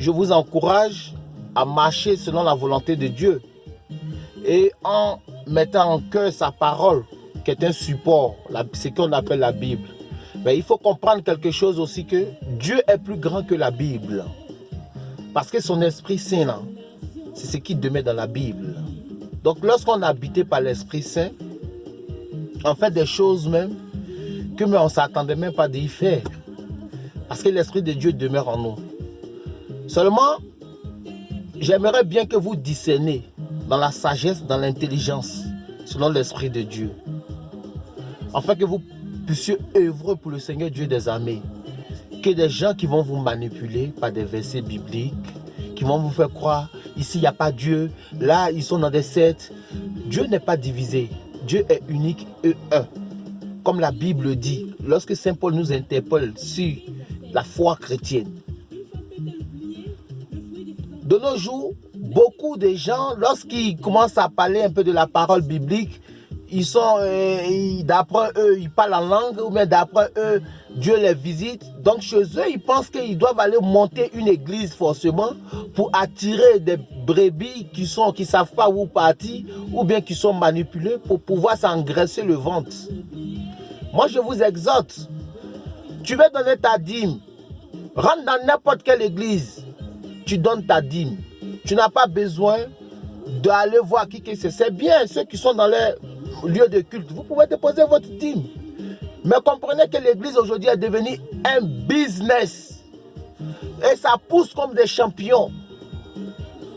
je vous encourage à marcher selon la volonté de Dieu et en mettant en cœur sa parole, qui est un support, ce qu'on appelle la Bible. Mais il faut comprendre quelque chose aussi, que Dieu est plus grand que la Bible. Parce que son Esprit Saint, c'est ce qui demeure dans la Bible. Donc lorsqu'on est habité par l'Esprit Saint, on fait des choses même que on ne s'attendait même pas d'y faire. Parce que l'Esprit de Dieu demeure en nous. Seulement, j'aimerais bien que vous discerniez dans la sagesse, dans l'intelligence, selon l'Esprit de Dieu. Afin que vous puissiez œuvrer pour le Seigneur Dieu des armées. Que des gens qui vont vous manipuler par des versets bibliques, qui vont vous faire croire, ici il n'y a pas Dieu, là ils sont dans des sectes. Dieu n'est pas divisé, Dieu est unique et un. Comme la Bible dit, lorsque Saint Paul nous interpelle sur la foi chrétienne. De nos jours, beaucoup de gens, lorsqu'ils commencent à parler un peu de la parole biblique, ils sont, d'après eux, ils parlent en langue, ou bien d'après eux, Dieu les visite. Donc chez eux, ils pensent qu'ils doivent aller monter une église forcément pour attirer des brebis qui ne savent pas où partir, ou bien qui sont manipulés pour pouvoir s'engraisser le ventre. Moi, je vous exhorte, tu veux donner ta dîme, rentre dans n'importe quelle église, tu donnes ta dîme. Tu n'as pas besoin d'aller voir qui que c'est bien, ceux qui sont dans les lieux de culte. Vous pouvez déposer votre dîme. Mais comprenez que l'église aujourd'hui est devenue un business. Et ça pousse comme des champions.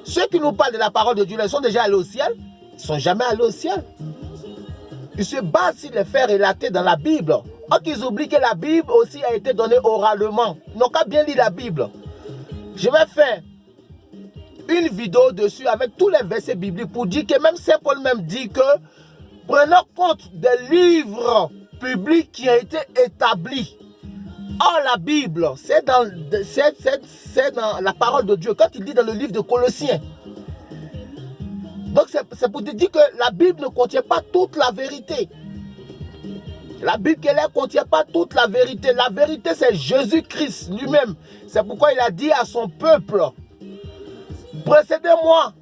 Ceux qui nous parlent de la parole de Dieu, ils sont déjà allés au ciel. Ils ne sont jamais allés au ciel. Ils se basent sur les faits relatés dans la Bible. Or qu'ils oublient que la Bible aussi a été donnée oralement. Ils n'ont qu'à bien lire la Bible. Je vais faire une vidéo dessus avec tous les versets bibliques pour dire que même Saint Paul même dit que prenons compte des livres publics qui ont été établis. Or la Bible, c'est dans la parole de Dieu. Quand il dit dans le livre de Colossiens. Donc c'est pour te dire que la Bible ne contient pas toute la vérité. La Bible qu'elle ne contient pas toute la vérité. La vérité, c'est Jésus-Christ lui-même. C'est pourquoi il a dit à son peuple, précédez-moi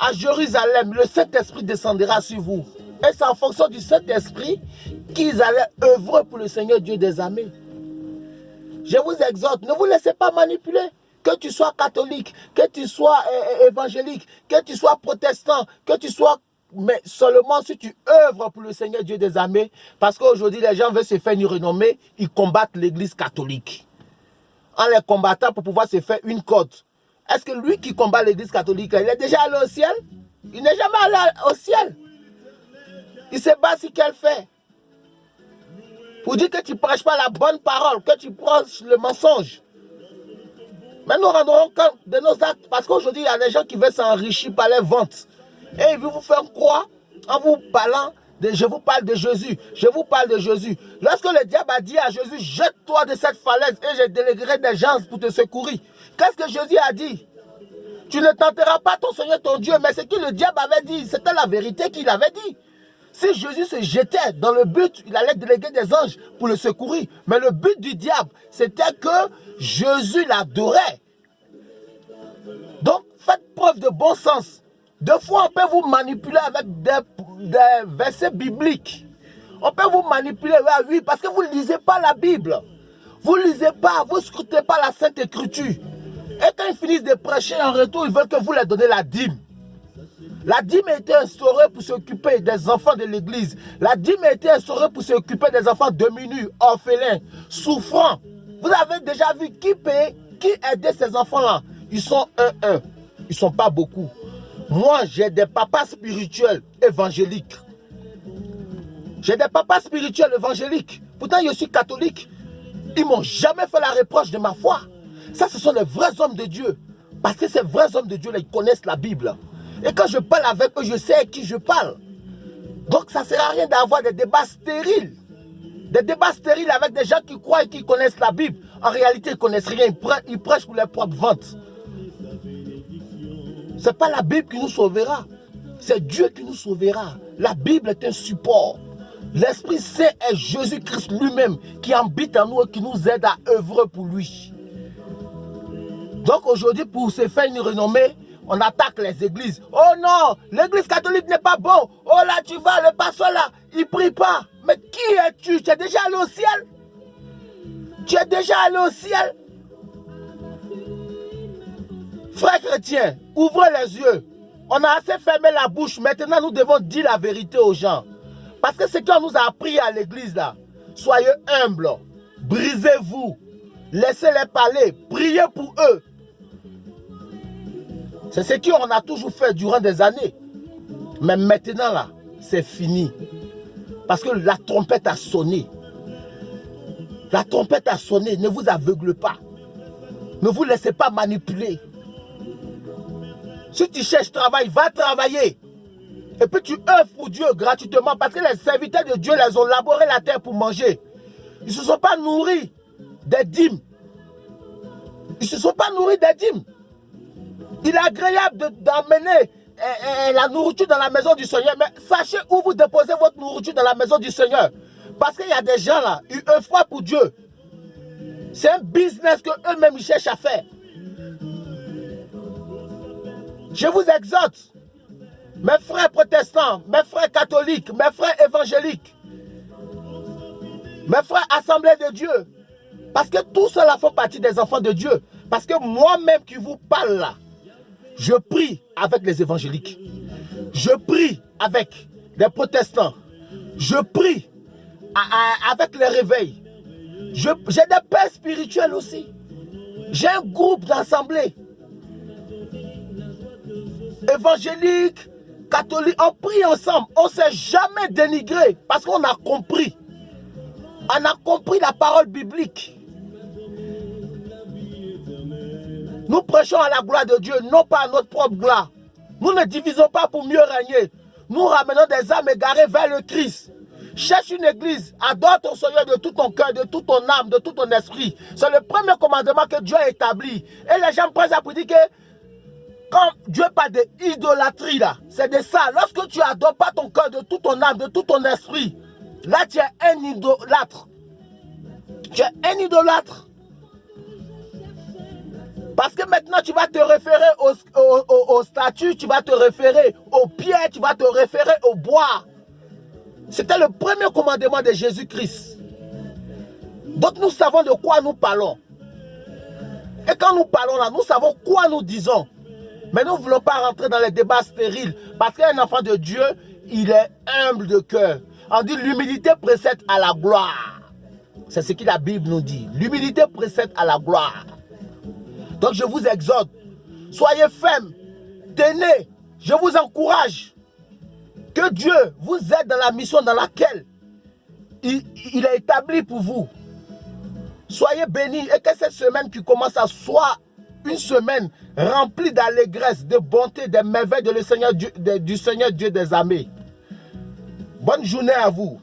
à Jérusalem, le Saint-Esprit descendra sur vous. Et c'est en fonction du Saint-Esprit qu'ils allaient œuvrer pour le Seigneur Dieu des armées. Je vous exhorte, ne vous laissez pas manipuler. Que tu sois catholique, que tu sois évangélique, que tu sois protestant, que tu sois... Mais seulement si tu œuvres pour le Seigneur Dieu des armées, parce qu'aujourd'hui les gens veulent se faire une renommée, ils combattent l'église catholique. En les combattant pour pouvoir se faire une cote. Est-ce que lui qui combat l'église catholique, il est déjà allé au ciel? Il n'est jamais allé au ciel. Il se bat sur quel fait? Pour dire que tu ne prêches pas la bonne parole, que tu prêches le mensonge. Mais nous rendrons compte de nos actes, parce qu'aujourd'hui il y a des gens qui veulent s'enrichir par les ventes. Et il veut vous faire croire en vous parlant, je vous parle de Jésus, je vous parle de Jésus. Lorsque le diable a dit à Jésus, jette-toi de cette falaise et je déléguerai des gens pour te secourir. Qu'est-ce que Jésus a dit? Tu ne tenteras pas ton Seigneur ton Dieu, mais ce que le diable avait dit, c'était la vérité qu'il avait dit. Si Jésus se jetait dans le but, il allait déléguer des anges pour le secourir. Mais le but du diable, c'était que Jésus l'adorait. Donc, faites preuve de bon sens. Deux fois, on peut vous manipuler avec des versets bibliques. On peut vous manipuler, oui, parce que vous ne lisez pas la Bible. Vous ne lisez pas, vous ne scrutez pas la Sainte Écriture. Et quand ils finissent de prêcher en retour, ils veulent que vous leur donnez la dîme. La dîme a été instaurée pour s'occuper des enfants de l'église. La dîme a été instaurée pour s'occuper des enfants demi-nus, orphelins, souffrants. Vous avez déjà vu qui paye, qui aidait ces enfants-là? Ils sont un. Ils ne sont pas beaucoup. Moi, j'ai des papas spirituels évangéliques. J'ai des papas spirituels évangéliques. Pourtant, je suis catholique. Ils ne m'ont jamais fait la reproche de ma foi. Ça, ce sont les vrais hommes de Dieu. Parce que ces vrais hommes de Dieu, là, ils connaissent la Bible. Et quand je parle avec eux, je sais à qui je parle. Donc, ça ne sert à rien d'avoir des débats stériles. Des débats stériles avec des gens qui croient et qui connaissent la Bible. En réalité, ils ne connaissent rien. Ils prêchent pour leur propre vente. Ce n'est pas la Bible qui nous sauvera. C'est Dieu qui nous sauvera. La Bible est un support. L'Esprit Saint est Jésus-Christ lui-même qui habite en nous et qui nous aide à œuvrer pour lui. Donc aujourd'hui, pour se faire une renommée, on attaque les églises. Oh non, l'église catholique n'est pas bon. Oh là, tu vas, le pasteur là, il prie pas. Mais qui es-tu? Tu es déjà allé au ciel? Tu es déjà allé au ciel? Frères chrétiens, ouvrez les yeux. On a assez fermé la bouche. Maintenant, nous devons dire la vérité aux gens. Parce que ce qu'on nous a appris à l'église là, soyez humbles, brisez-vous, laissez-les parler, priez pour eux. C'est ce qu'on a toujours fait durant des années. Mais maintenant là, c'est fini. Parce que la trompette a sonné. La trompette a sonné, ne vous aveugle pas. Ne vous laissez pas manipuler. Si tu cherches travail, va travailler. Et puis tu œuvres pour Dieu gratuitement. Parce que les serviteurs de Dieu les ont labouré la terre pour manger. Ils ne se sont pas nourris des dîmes. Ils ne se sont pas nourris des dîmes. Il est agréable d'emmener la nourriture dans la maison du Seigneur. Mais sachez où vous déposez votre nourriture dans la maison du Seigneur. Parce qu'il y a des gens là, ils œuvrent pour Dieu. C'est un business qu'eux-mêmes ils cherchent à faire. Je vous exhorte, mes frères protestants, mes frères catholiques, mes frères évangéliques, mes frères assemblés de Dieu. Parce que tout cela font partie des enfants de Dieu. Parce que moi-même qui vous parle là, je prie avec les évangéliques. Je prie avec les protestants. Je prie avec les réveils. J'ai des pères spirituels aussi. J'ai un groupe d'assemblée. Évangélique, catholique, on prie ensemble. On ne s'est jamais dénigré parce qu'on a compris. On a compris la parole biblique. Nous prêchons à la gloire de Dieu, non pas à notre propre gloire. Nous ne divisons pas pour mieux régner. Nous ramenons des âmes égarées vers le Christ. Cherche une église, adore ton Seigneur de tout ton cœur, de toute ton âme, de tout ton esprit. C'est le premier commandement que Dieu a établi. Et les gens prennent ça pour dire que quand Dieu parle d'idolâtrie là, c'est de ça. Lorsque tu n'adores pas ton cœur de tout ton âme, de tout ton esprit, là tu es un idolâtre. Tu es un idolâtre. Parce que maintenant tu vas te référer aux statues, tu vas te référer aux pierres, tu vas te référer au bois. C'était le premier commandement de Jésus-Christ. Donc nous savons de quoi nous parlons. Et quand nous parlons là, nous savons quoi nous disons. Mais nous ne voulons pas rentrer dans les débats stériles. Parce qu'un enfant de Dieu, il est humble de cœur. On dit l'humilité précède à la gloire. C'est ce que la Bible nous dit. L'humilité précède à la gloire. Donc je vous exhorte, soyez fermes, tenez, je vous encourage. Que Dieu vous aide dans la mission dans laquelle il a établi pour vous. Soyez bénis et que cette semaine qui commence à soit une semaine remplie d'allégresse, de bonté, de merveilles du Seigneur Dieu des armées. Bonne journée à vous.